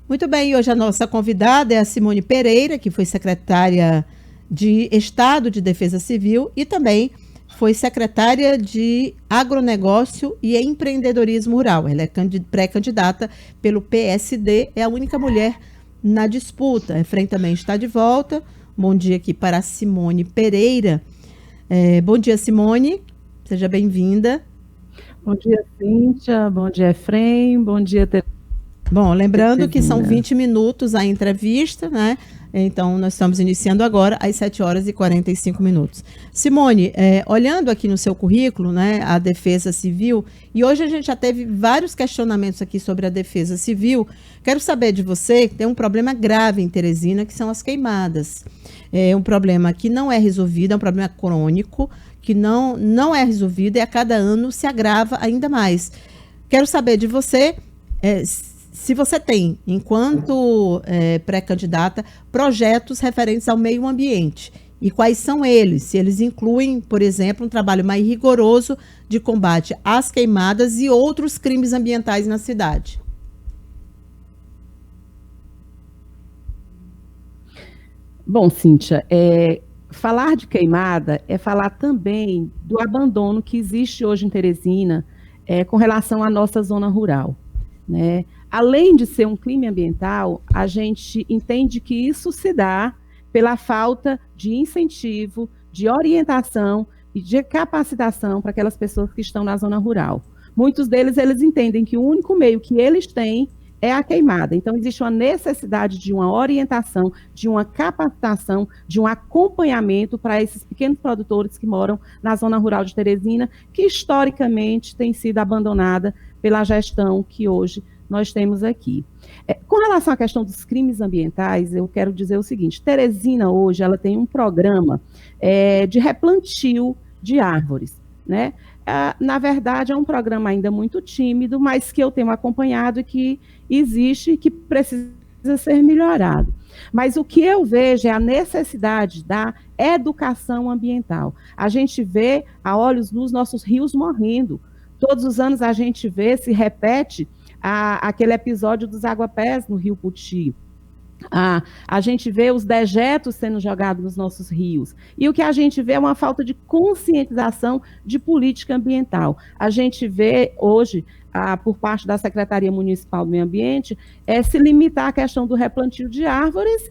Muito bem, hoje a nossa convidada é a Simone Pereira, que foi secretária de Estado de Defesa Civil e também foi secretária de Agronegócio e Empreendedorismo Rural. Ela é pré-candidata pelo PSD, é a única mulher na disputa. A Efraim também está de volta. Bom dia aqui para a Simone Pereira. Bom dia, Simone. Seja bem-vinda. Bom dia, Cíntia. Bom dia, Efraim. Bom dia, Bom, lembrando que são 20 minutos a entrevista, né? Então, nós estamos iniciando agora às 7 horas e 45 minutos. Simone, olhando aqui no seu currículo, né, a Defesa Civil, e hoje a gente já teve vários questionamentos aqui sobre a Defesa Civil. Quero saber de você que tem um problema grave em Teresina, que são as queimadas. É um problema que não é resolvido, é um problema crônico, que não é resolvido e a cada ano se agrava ainda mais. Quero saber de você se você tem, enquanto pré-candidata, projetos referentes ao meio ambiente. E quais são eles? Se eles incluem, por exemplo, um trabalho mais rigoroso de combate às queimadas e outros crimes ambientais na cidade. Bom, Cíntia, falar de queimada é falar também do abandono que existe hoje em Teresina com relação à nossa zona rural, né? Além de ser um crime ambiental, a gente entende que isso se dá pela falta de incentivo, de orientação e de capacitação para aquelas pessoas que estão na zona rural. Muitos deles, eles entendem que o único meio que eles têm é a queimada. Então, existe uma necessidade de uma orientação, de uma capacitação, de um acompanhamento para esses pequenos produtores que moram na zona rural de Teresina, que historicamente tem sido abandonada pela gestão que hoje nós temos aqui. Com relação à questão dos crimes ambientais, eu quero dizer o seguinte: Teresina hoje ela tem um programa de replantio de árvores, né? Na verdade, é um programa ainda muito tímido, mas que eu tenho acompanhado e que existe e que precisa ser melhorado. Mas o que eu vejo é a necessidade da educação ambiental. A gente vê a olhos nus nossos rios morrendo. Todos os anos a gente vê, se repete, aquele episódio dos aguapés no Rio Puti. A gente vê os dejetos sendo jogados nos nossos rios. E o que a gente vê é uma falta de conscientização de política ambiental. A gente vê hoje, por parte da Secretaria Municipal do Meio Ambiente, se limitar à questão do replantio de árvores,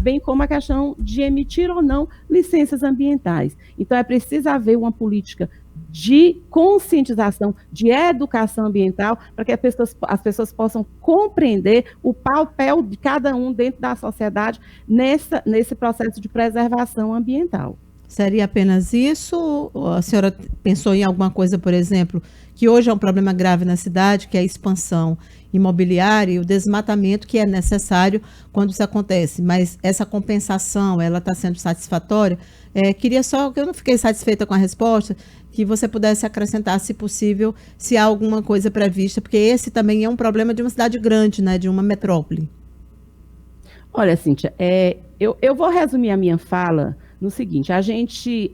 bem como a questão de emitir ou não licenças ambientais. Então, é preciso haver uma política de conscientização, de educação ambiental, para que as pessoas possam compreender o papel de cada um dentro da sociedade nesse processo de preservação ambiental. Seria apenas isso? Ou a senhora pensou em alguma coisa, por exemplo, que hoje é um problema grave na cidade, que é a expansão imobiliária e o desmatamento que é necessário quando isso acontece, mas essa compensação, ela está sendo satisfatória? Queria só, que eu não fiquei satisfeita com a resposta, que você pudesse acrescentar, se possível, se há alguma coisa prevista, porque esse também é um problema de uma cidade grande, né, de uma metrópole. Olha, Cíntia, eu vou resumir a minha fala no seguinte: a gente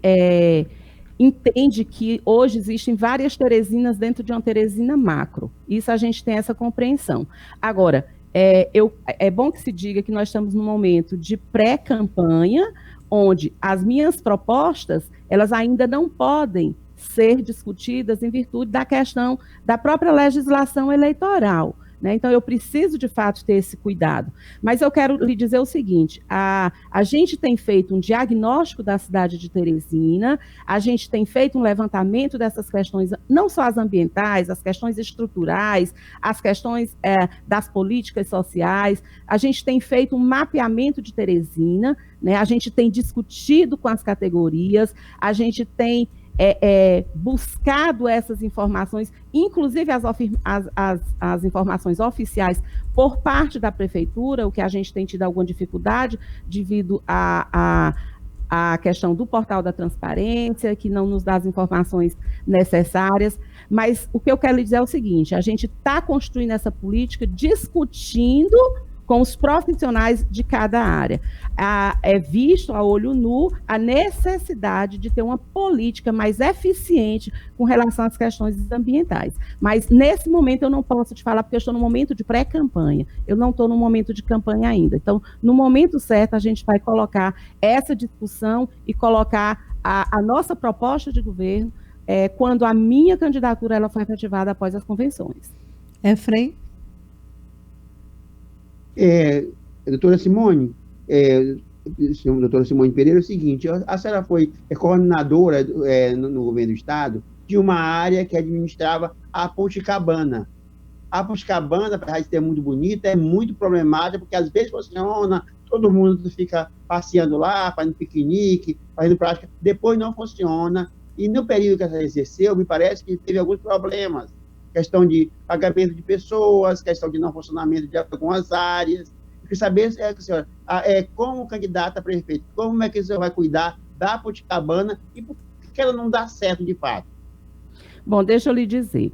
entende que hoje existem várias Teresinas dentro de uma Teresina macro. Isso a gente tem essa compreensão. Agora, é bom que se diga que nós estamos num momento de pré-campanha, onde as minhas propostas, elas ainda não podem ser discutidas em virtude da questão da própria legislação eleitoral, né? Então, eu preciso, de fato, ter esse cuidado. Mas eu quero lhe dizer o seguinte: a gente tem feito um diagnóstico da cidade de Teresina, a gente tem feito um levantamento dessas questões, não só as ambientais, as questões estruturais, as questões das políticas sociais, a gente tem feito um mapeamento de Teresina, né? A gente tem discutido com as categorias, a gente tem buscado essas informações, inclusive as informações oficiais por parte da prefeitura, o que a gente tem tido alguma dificuldade devido à questão do portal da transparência, que não nos dá as informações necessárias. Mas o que eu quero lhe dizer é o seguinte: a gente está construindo essa política discutindo com os profissionais de cada área. É visto a olho nu a necessidade de ter uma política mais eficiente com relação às questões ambientais. Mas, nesse momento, eu não posso te falar, porque eu estou no momento de pré-campanha. Eu não estou no momento de campanha ainda. Então, no momento certo, a gente vai colocar essa discussão e colocar a nossa proposta de governo quando a minha candidatura ela foi efetivada após as convenções. Efraim? Doutora Simone, doutora Simone Pereira, é o seguinte, a senhora foi coordenadora no governo do Estado de uma área que administrava a Poticabana. A Poticabana, apesar de ser muito bonita, é muito problemática, porque às vezes funciona, todo mundo fica passeando lá, fazendo piquenique, fazendo prática, depois não funciona, e no período que ela exerceu, me parece que teve alguns problemas, questão de pagamento de pessoas, questão de não funcionamento de algumas áreas. Eu queria saber, senhora, como candidata a prefeito, como é que a senhora vai cuidar da Poticabana e por que ela não dá certo de fato? Bom, deixa eu lhe dizer,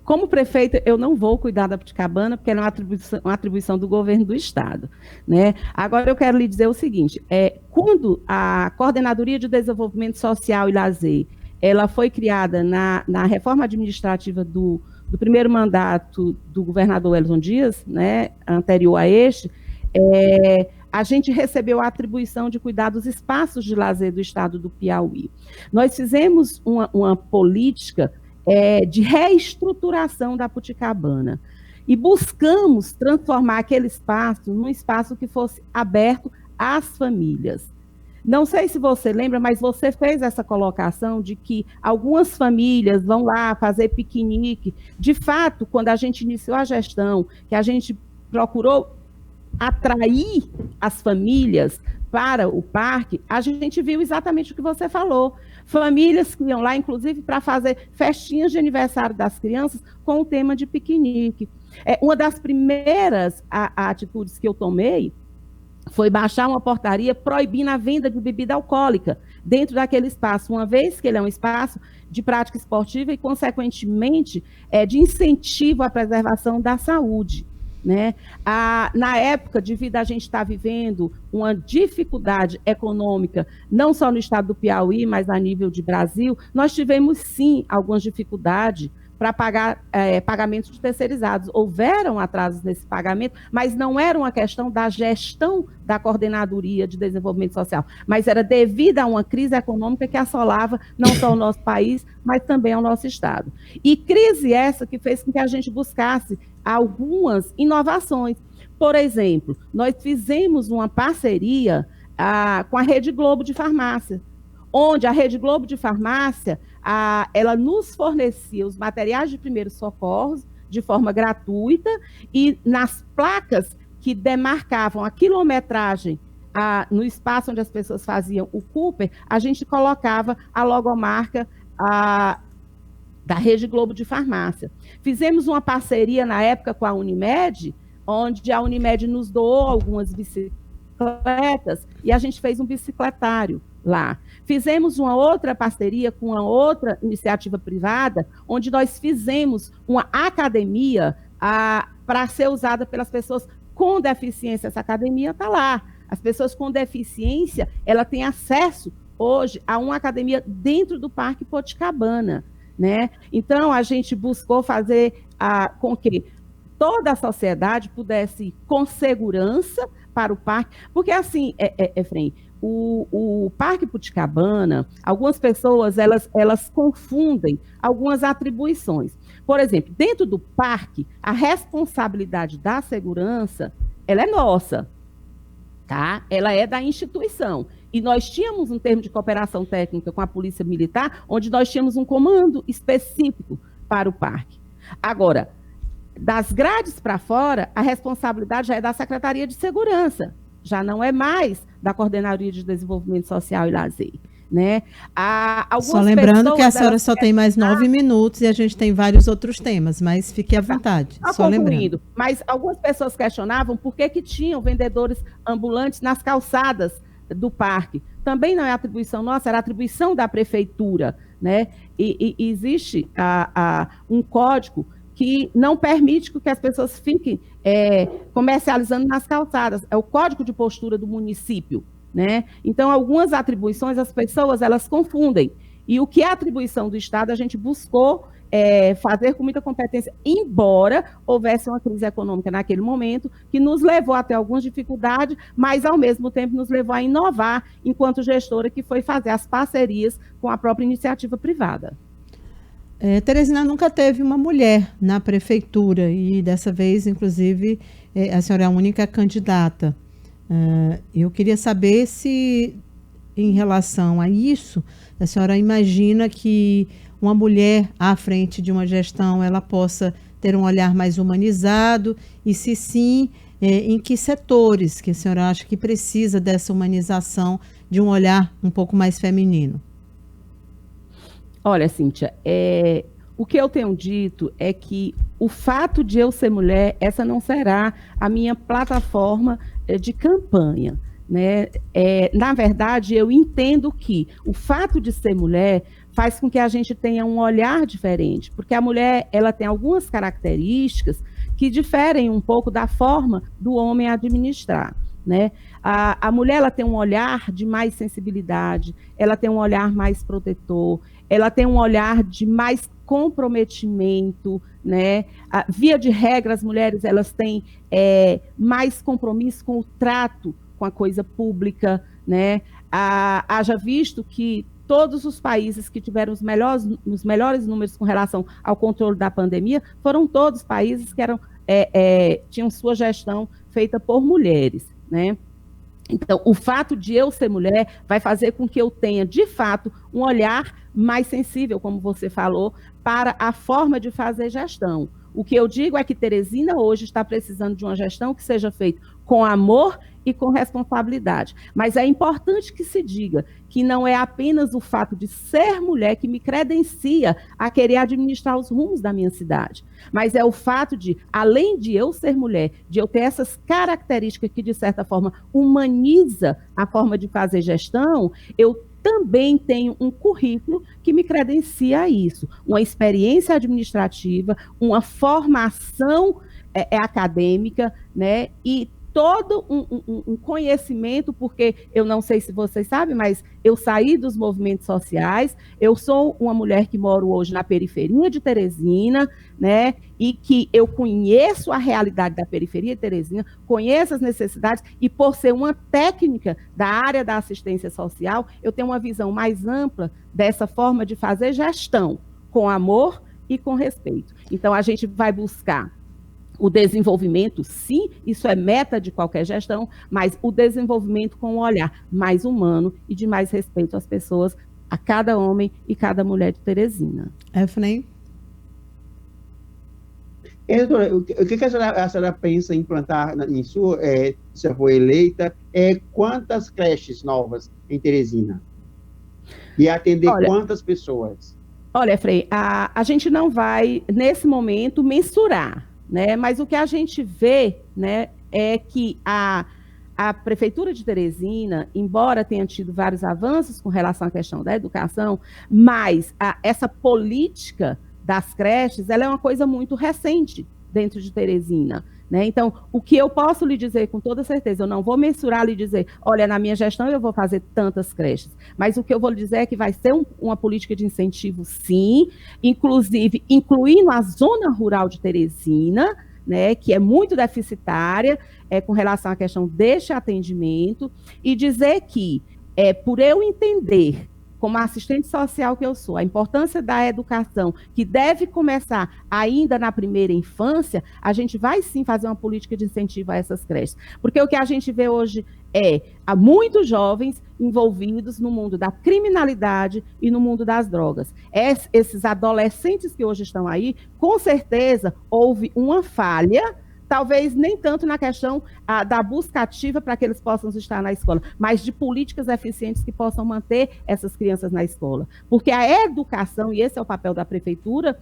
como prefeita, eu não vou cuidar da Poticabana, porque ela é uma atribuição do governo do Estado, né? Agora, eu quero lhe dizer o seguinte, quando a Coordenadoria de Desenvolvimento Social e Lazer, ela foi criada na reforma administrativa do primeiro mandato do governador Wellington Dias, né, anterior a este, a gente recebeu a atribuição de cuidar dos espaços de lazer do Estado do Piauí. Nós fizemos uma política de reestruturação da Poticabana e buscamos transformar aquele espaço num espaço que fosse aberto às famílias. Não sei se você lembra, mas você fez essa colocação de que algumas famílias vão lá fazer piquenique. De fato, quando a gente iniciou a gestão, que a gente procurou atrair as famílias para o parque, a gente viu exatamente o que você falou. Famílias que iam lá, inclusive, para fazer festinhas de aniversário das crianças com o tema de piquenique. Uma das primeiras atitudes que eu tomei foi baixar uma portaria proibindo a venda de bebida alcoólica dentro daquele espaço, uma vez que ele é um espaço de prática esportiva e, consequentemente, de incentivo à preservação da saúde, né? Na época, devido a gente estar vivendo uma dificuldade econômica, não só no estado do Piauí, mas a nível de Brasil, nós tivemos, sim, algumas dificuldades para pagar pagamentos terceirizados. Houveram atrasos nesse pagamento, mas não era uma questão da gestão da Coordenadoria de Desenvolvimento Social, mas era devido a uma crise econômica que assolava não só o nosso país, mas também ao nosso estado. E crise essa que fez com que a gente buscasse algumas inovações. Por exemplo, nós fizemos uma parceria com a Rede Globo de Farmácia, onde a Rede Globo de Farmácia ela nos fornecia os materiais de primeiros socorros de forma gratuita e nas placas que demarcavam a quilometragem no espaço onde as pessoas faziam o Cooper, a gente colocava a logomarca da Rede Globo de Farmácia. Fizemos uma parceria na época com a Unimed, onde a Unimed nos doou algumas bicicletas e a gente fez um bicicletário lá. Fizemos uma outra parceria com uma outra iniciativa privada, onde nós fizemos uma academia para ser usada pelas pessoas com deficiência. Essa academia está lá. As pessoas com deficiência, ela tem acesso hoje a uma academia dentro do Parque Poticabana, né? Então, a gente buscou fazer com que toda a sociedade pudesse ir com segurança para o parque, porque assim, Efraim, o Parque Poticabana, algumas pessoas, elas confundem algumas atribuições. Por exemplo, dentro do parque, a responsabilidade da segurança, ela é nossa, tá? Ela é da instituição. E nós tínhamos um termo de cooperação técnica com a Polícia Militar, onde nós tínhamos um comando específico para o parque. Agora, das grades para fora, a responsabilidade já é da Secretaria de Segurança, já não é mais da Coordenadoria de Desenvolvimento Social e Lazer, né? Só lembrando que a senhora só tem mais 9 minutos e a gente tem vários outros temas, mas fique à vontade. Só lembrando. Mas algumas pessoas questionavam por que tinham vendedores ambulantes nas calçadas do parque. Também não é atribuição nossa, era atribuição da prefeitura, né? E existe um código que não permite que as pessoas fiquem comercializando nas calçadas. É o código de postura do município, né? Então, algumas atribuições, as pessoas, elas confundem. E o que é atribuição do Estado, a gente buscou fazer com muita competência, embora houvesse uma crise econômica naquele momento, que nos levou até algumas dificuldades, mas, ao mesmo tempo, nos levou a inovar enquanto gestora, que foi fazer as parcerias com a própria iniciativa privada. Teresina nunca teve uma mulher na prefeitura e, dessa vez, inclusive, a senhora é a única candidata. Eu queria saber se, em relação a isso, a senhora imagina que uma mulher à frente de uma gestão, ela possa ter um olhar mais humanizado, e se sim, em que setores que a senhora acha que precisa dessa humanização, de um olhar um pouco mais feminino? Olha, Cíntia, o que eu tenho dito é que o fato de eu ser mulher, essa não será a minha plataforma de campanha, né? Na verdade, eu entendo que o fato de ser mulher faz com que a gente tenha um olhar diferente, porque a mulher, ela tem algumas características que diferem um pouco da forma do homem administrar, né? A mulher, ela tem um olhar de mais sensibilidade, ela tem um olhar mais protetor, ela tem um olhar de mais comprometimento, né? Via de regra, as mulheres, elas têm mais compromisso com o trato com a coisa pública, né? Haja visto que todos os países que tiveram os melhores números com relação ao controle da pandemia foram todos países que tinham sua gestão feita por mulheres, né? Então, o fato de eu ser mulher vai fazer com que eu tenha, de fato, um olhar mais sensível, como você falou, para a forma de fazer gestão. O que eu digo é que Teresina hoje está precisando de uma gestão que seja feita com amor e com responsabilidade. Mas é importante que se diga que não é apenas o fato de ser mulher que me credencia a querer administrar os rumos da minha cidade, mas é o fato de, além de eu ser mulher, de eu ter essas características que, de certa forma, humaniza a forma de fazer gestão, eu também tenho um currículo que me credencia a isso, uma experiência administrativa, uma formação acadêmica, né, e todo um conhecimento, porque eu não sei se vocês sabem, mas eu saí dos movimentos sociais, eu sou uma mulher que moro hoje na periferia de Teresina, né, e que eu conheço a realidade da periferia de Teresina, conheço as necessidades, e por ser uma técnica da área da assistência social, eu tenho uma visão mais ampla dessa forma de fazer gestão, com amor e com respeito. Então, a gente vai buscar o desenvolvimento, sim, isso é meta de qualquer gestão, mas o desenvolvimento com um olhar mais humano e de mais respeito às pessoas, a cada homem e cada mulher de Teresina. Efraim? Doutora, o que a senhora pensa em implantar em sua, se for eleita, quantas creches novas em Teresina? E atender quantas pessoas? Olha, Efraim, a gente não vai, nesse momento, mensurar, né? Mas o que a gente vê, né, é que a Prefeitura de Teresina, embora tenha tido vários avanços com relação à questão da educação, mas essa política das creches, ela é uma coisa muito recente dentro de Teresina, né? Então, o que eu posso lhe dizer com toda certeza, eu não vou mensurar lhe dizer, olha, na minha gestão eu vou fazer tantas creches, mas o que eu vou lhe dizer é que vai ser uma política de incentivo, sim, inclusive incluindo a zona rural de Teresina, né, que é muito deficitária com relação à questão deste atendimento, e dizer que, por eu entender, como assistente social que eu sou, a importância da educação, que deve começar ainda na primeira infância, a gente vai sim fazer uma política de incentivo a essas creches. Porque o que a gente vê hoje há muitos jovens envolvidos no mundo da criminalidade e no mundo das drogas. Esses adolescentes que hoje estão aí, com certeza houve uma falha, talvez nem tanto na questão da busca ativa para que eles possam estar na escola, mas de políticas eficientes que possam manter essas crianças na escola. Porque a educação, e esse é o papel da prefeitura,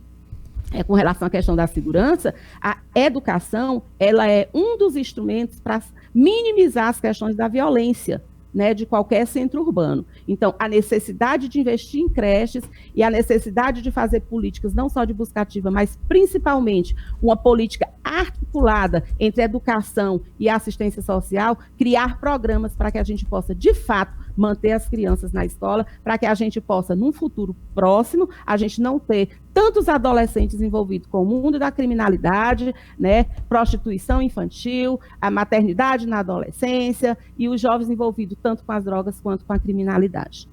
com relação à questão da segurança, a educação, ela é um dos instrumentos para minimizar as questões da violência, né, de qualquer centro urbano. Então, a necessidade de investir em creches e a necessidade de fazer políticas não só de busca ativa, mas principalmente uma política articulada entre educação e assistência social, criar programas para que a gente possa, de fato, manter as crianças na escola, para que a gente possa, num futuro próximo, a gente não ter tantos adolescentes envolvidos com o mundo da criminalidade, né, prostituição infantil, a maternidade na adolescência e os jovens envolvidos tanto com as drogas quanto com a criminalidade.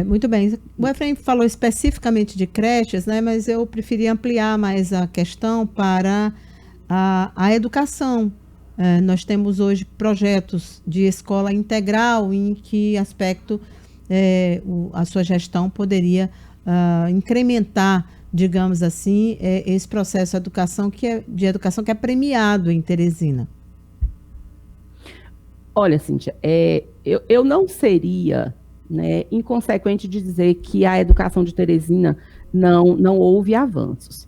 Muito bem. O Efraim falou especificamente de creches, né, mas eu preferi ampliar mais a questão para a educação. Nós temos hoje projetos de escola integral, em que aspecto a sua gestão poderia incrementar, digamos assim, esse processo de educação que é premiado em Teresina. Olha, Cíntia, eu não seria, né, inconsequente de dizer que a educação de Teresina não houve avanços.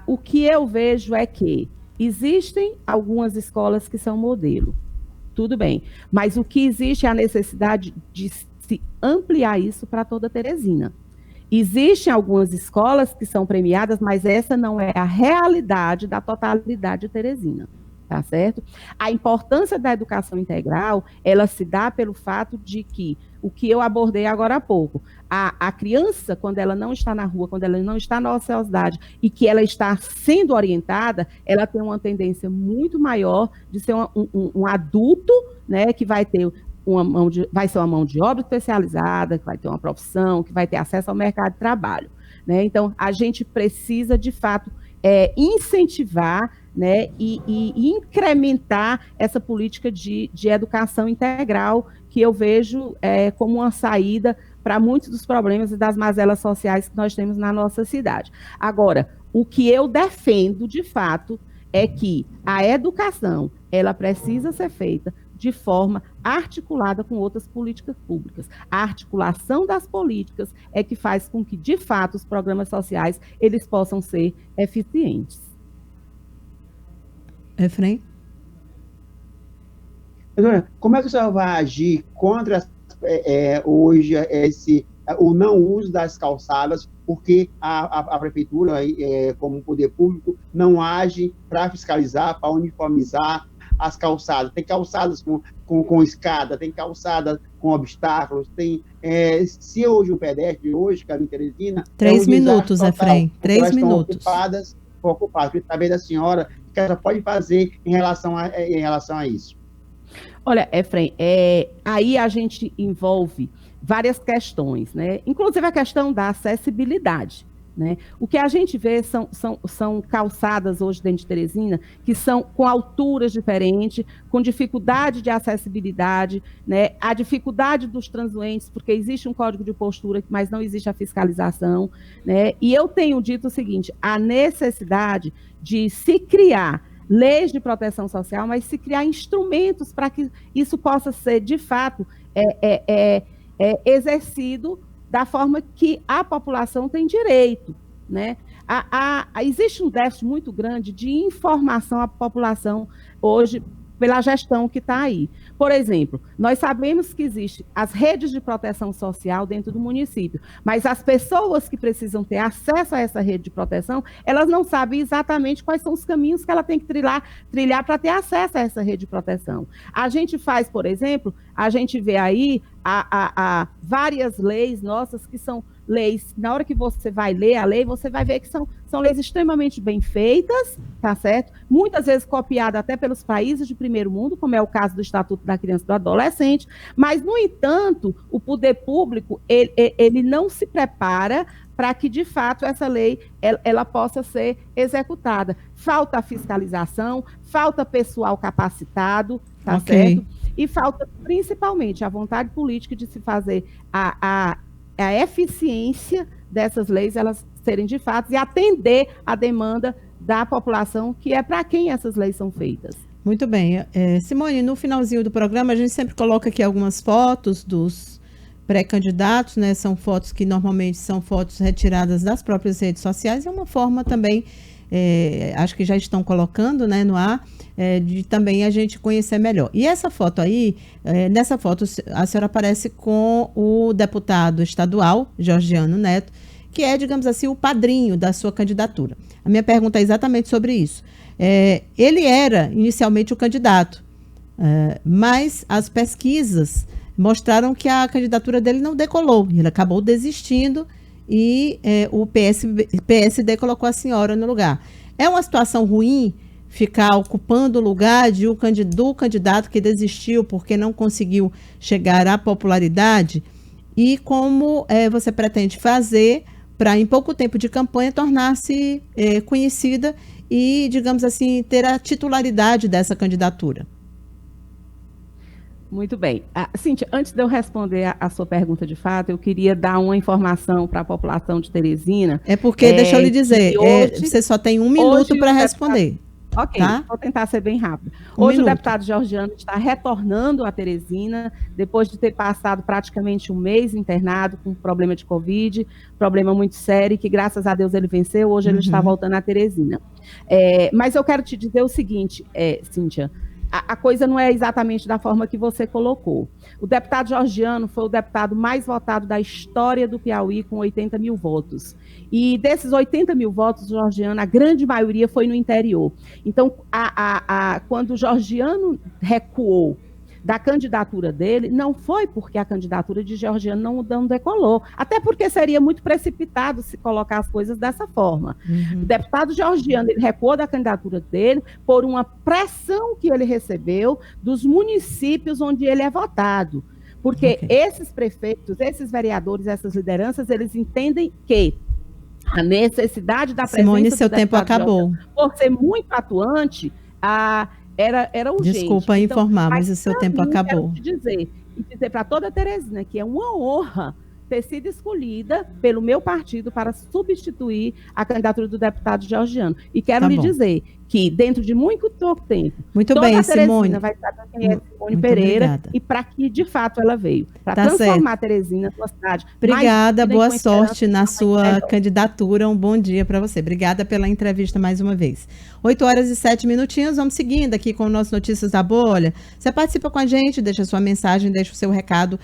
O que eu vejo é que existem algumas escolas que são modelo, tudo bem, mas o que existe é a necessidade de se ampliar isso para toda Teresina. Existem algumas escolas que são premiadas, mas essa não é a realidade da totalidade de Teresina, tá certo? A importância da educação integral, ela se dá pelo fato de que, o que eu abordei agora há pouco, a criança, quando ela não está na rua, quando ela não está na ociosidade e que ela está sendo orientada, ela tem uma tendência muito maior de ser um adulto, né, que vai ter vai ser uma mão de obra especializada, que vai ter uma profissão, que vai ter acesso ao mercado de trabalho, né? Então, a gente precisa, de fato, incentivar, né, e incrementar essa política de educação integral, que eu vejo como uma saída para muitos dos problemas e das mazelas sociais que nós temos na nossa cidade. Agora, o que eu defendo, de fato, é que a educação, ela precisa ser feita de forma articulada com outras políticas públicas. A articulação das políticas é que faz com que, de fato, os programas sociais eles possam ser eficientes. Efraim? Como é que o senhor vai agir contra hoje o não uso das calçadas, porque a prefeitura, como poder público, não age para fiscalizar, para uniformizar as calçadas? Tem calçadas com escada, tem calçadas com obstáculos, se hoje o pedestre, hoje, caminho Teresina... 3 minutos, Efraim, 3 minutos. Ocupadas. Queria saber da senhora o que ela pode fazer em relação a isso. Olha, Efraim, aí a gente envolve várias questões, né? Inclusive a questão da acessibilidade, né? O que a gente vê são calçadas hoje dentro de Teresina que são com alturas diferentes, com dificuldade de acessibilidade, né? A dificuldade dos transuentes, porque existe um código de postura, mas não existe a fiscalização, né? E eu tenho dito o seguinte: a necessidade de se criar leis de proteção social, mas se criar instrumentos para que isso possa ser, de fato, exercido da forma que a população tem direito, né? Existe um déficit muito grande de informação à população hoje pela gestão que está aí. Por exemplo, nós sabemos que existem as redes de proteção social dentro do município, mas as pessoas que precisam ter acesso a essa rede de proteção, elas não sabem exatamente quais são os caminhos que ela tem que trilhar para ter acesso a essa rede de proteção. A gente faz, por exemplo, a gente vê aí várias leis nossas que são leis, na hora que você vai ler a lei, você vai ver que são leis extremamente bem feitas, tá certo? Muitas vezes copiadas até pelos países de primeiro mundo, como é o caso do Estatuto da Criança e do Adolescente, mas, no entanto, o poder público, ele não se prepara para que, de fato, essa lei ela possa ser executada. Falta a fiscalização, falta pessoal capacitado, tá certo? E falta, principalmente, a vontade política de se fazer a eficiência dessas leis, elas serem de fato, e atender a demanda da população, que é para quem essas leis são feitas. Muito bem. Simone, no finalzinho do programa, a gente sempre coloca aqui algumas fotos dos pré-candidatos, né? São fotos que normalmente são fotos retiradas das próprias redes sociais, é uma forma também acho que já estão colocando, né, no ar, de também a gente conhecer melhor. E essa foto aí, nessa foto a senhora aparece com o deputado estadual, Georgiano Neto, que é, digamos assim, o padrinho da sua candidatura. A minha pergunta é exatamente sobre isso. Ele era inicialmente o candidato, mas as pesquisas mostraram que a candidatura dele não decolou, ele acabou desistindo e o PSD colocou a senhora no lugar. É uma situação ruim ficar ocupando o lugar do candidato que desistiu porque não conseguiu chegar à popularidade? E como você pretende fazer para, em pouco tempo de campanha, tornar-se conhecida e, digamos assim, ter a titularidade dessa candidatura? Muito bem. Cíntia, antes de eu responder a sua pergunta de fato, eu queria dar uma informação para a população de Teresina. Porque, deixa eu lhe dizer, você só tem 1 minuto para responder. Ok, tá? Vou tentar ser bem rápido. Hoje o deputado Georgiano está retornando a Teresina, depois de ter passado praticamente um mês internado com problema de Covid, problema muito sério, que graças a Deus ele venceu, hoje ele está voltando a Teresina. Mas eu quero te dizer o seguinte, Cíntia, a coisa não é exatamente da forma que você colocou. O deputado Georgiano foi o deputado mais votado da história do Piauí, com 80 mil votos. E desses 80 mil votos, Georgiano, a grande maioria foi no interior. Então, quando o Georgiano recuou da candidatura dele, não foi porque a candidatura de Georgiano não decolou, até porque seria muito precipitado se colocar as coisas dessa forma. O deputado Georgiano, ele recuou da candidatura dele por uma pressão que ele recebeu dos municípios onde ele é votado, porque esses prefeitos, esses vereadores, essas lideranças, eles entendem que a necessidade da presença Simone, seu tempo acabou. Por ser muito atuante, era urgente. Desculpa informar, mas o seu tempo acabou. Quero te dizer para toda a Teresina que é uma honra ter sido escolhida pelo meu partido para substituir a candidatura do deputado Georgiano. E quero lhe dizer que dentro de muito pouco tempo, muito toda bem, a Teresina Simone vai saber quem é Simone Pereira, obrigada. E para que de fato ela veio, para transformar a Teresina, sua cidade. Obrigada, boa sorte na sua candidatura, um bom dia para você. Obrigada pela entrevista mais uma vez. 8h07, vamos seguindo aqui com o nosso Notícias da Bolha. Você participa com a gente, deixa sua mensagem, deixa o seu recado